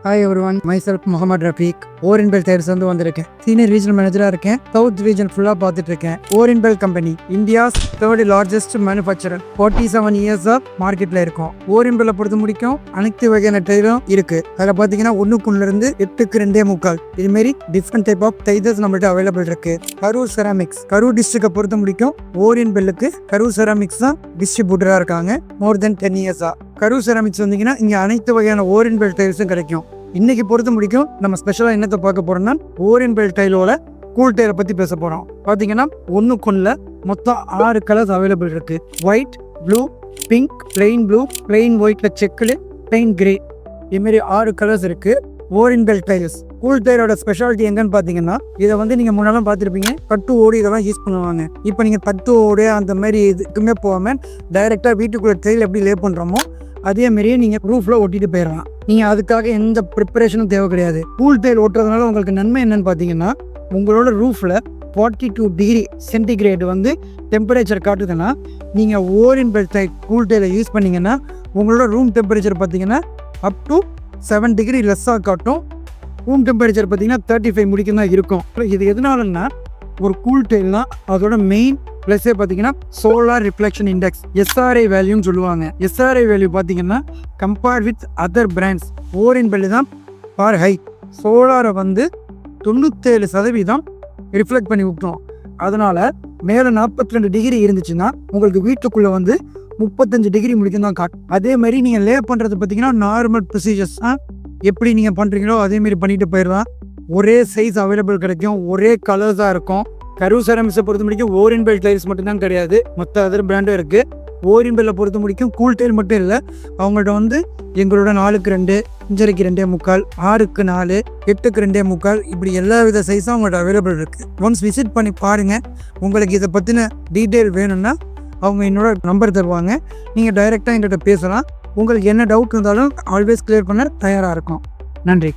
Hi everyone, myself Muhammad Rafiq. Orinbel Tires வந்திருக்கேன். Senior regional மேனேஜரா இருக்கேன். சவுத் ரீஜன் ஃபுல்லா பார்த்துட்டு இருக்கேன். Orinbel company India's third largest manufacturer. 47 years of மார்க்கெட்ல இருக்கும். Orinbel பொறுத்த முடிக்கும் அனைத்து வகையான டயரும் இருக்கு. அதில் பார்த்தீங்கன்னா 1 இருந்து 8க்கு 2.25 இது மாதிரி டிஃப்ரெண்ட் டைப் ஆஃப் டயர்ஸ் நம்மள்ட்ட அவைலபிள் இருக்கு. கரூர் செராமிக்ஸ் கரூர் டிஸ்ட்ரிக்டை பொறுத்த முடிக்கும் Orinbelக்கு கரூர் செராமிக்ஸ் தான் டிஸ்ட்ரிபியூட்டரா இருக்காங்க. மோர் தென் 10 years. கரூர் செராமிக்ஸ் வந்தீங்கன்னா இங்கே அனைத்து வகையான Orinbel டயர்ஸும் கிடைக்கும். இன்னைக்கு பொறுத்த முடிக்கும் நம்ம ஸ்பெஷலாக என்னத்தை பார்க்க போறோம்னா Orinbel டைலோட கூல் டயரை பற்றி பேச போகிறோம். பார்த்தீங்கன்னா 1 மொத்தம் 6 கலர்ஸ் அவைலபிள் இருக்கு. White, blue, pink, plain blue, plain ஒயிட்ல செக்குடு, பிளெயின் கிரே, இதுமாரி 6 கலர்ஸ் இருக்கு. Orinbel டைல்ஸ் கூல் டயரோட ஸ்பெஷாலிட்டி எங்கன்னு பார்த்தீங்கன்னா இதை நீங்கள் முன்னாலும் பார்த்துருப்பீங்க, பட்டு ஓடு இதெல்லாம் யூஸ் பண்ணுவாங்க. இப்போ நீங்கள் பட்டு ஓடு அந்த மாதிரி இதுக்குமே போகாமல் டைரெக்டாக வீட்டுக்குள்ளே டைல் எப்படி லே பண்ணுறோமோ அதே மாதிரியே நீங்கள் ரூஃபில் ஒட்டிட்டு போயிடலாம். நீங்கள் அதுக்காக எந்த ப்ரிப்பரேஷனும் தேவை கிடையாது. கூல் டைல் ஓட்டுறதுனால உங்களுக்கு நன்மை என்னன்னு பார்த்தீங்கன்னா உங்களோட ரூஃபில் 42 டிகிரி சென்டிகிரேட் டெம்பரேச்சர் காட்டுதுன்னா நீங்கள் Orinbel டைல் கூல் டைலை யூஸ் பண்ணிங்கன்னா உங்களோட ரூம் டெம்பரேச்சர் பார்த்தீங்கன்னா அப் டு 7 டிகிரி லெஸ்ஸாக காட்டும். ரூம் டெம்பரேச்சர் பார்த்தீங்கன்னா 35 முடிக்கும் தான் இருக்கும். இது எதனாலன்னா ஒரு கூல் டைல்னா அதோட மெயின் ப்ளஸ்ஸே பார்த்தீங்கன்னா சோலார் ரிஃப்ளெக்ஷன் இண்டெக்ஸ் SRI வேல்யூன்னு சொல்லுவாங்க. SRI வேல்யூ பார்த்தீங்கன்னா compared with other brands Orinbel தான் ஃபார் ஹை. சோலாரை 97% ரிஃப்ளெக்ட் பண்ணி விட்டோம். அதனால் மேலே 42 டிகிரி இருந்துச்சுன்னா உங்களுக்கு வீட்டுக்குள்ளே 35 டிகிரி முடிக்கும் தான் காட்டும். அதே மாதிரி நீங்கள் லே பண்ணுறது பார்த்தீங்கன்னா நார்மல் ப்ரொசீஜர்ஸ் எப்படி நீங்கள் பண்ணுறீங்களோ அதேமாரி பண்ணிட்டு போயிடலாம். ஒரே சைஸ் அவைலபிள் கிடைக்கும், ஒரே கலர்ஸாக இருக்கும். கரூர் செராமிக்ஸை பொறுத்த முடிக்கும் Orinbel டைல்ஸ் மட்டும்தான் கிடையாது, மற்ற அதர் பிராண்டும் இருக்குது. Orinbel பொறுத்த முடிக்கும் கூல் டைல் மட்டும் இல்லை, அவங்கள்ட்ட எங்களோட 4க்கு 2, 5க்கு 2.25, 6க்கு 4, 8க்கு 2.25 இப்படி எல்லா வித சைஸும் அவங்கள்ட்ட அவைலபிள் இருக்குது. ஒன்ஸ் விசிட் பண்ணி பாருங்கள். உங்களுக்கு இதை பற்றின டீட்டெயில் வேணும்னா அவங்க என்னோட நம்பர் தருவாங்க, நீங்கள் டைரெக்டாக எங்கள்கிட்ட பேசலாம். உங்களுக்கு என்ன டவுட் இருந்தாலும் ஆல்வேஸ் கிளியர் பண்ண தயாராக இருக்கும். நன்றி.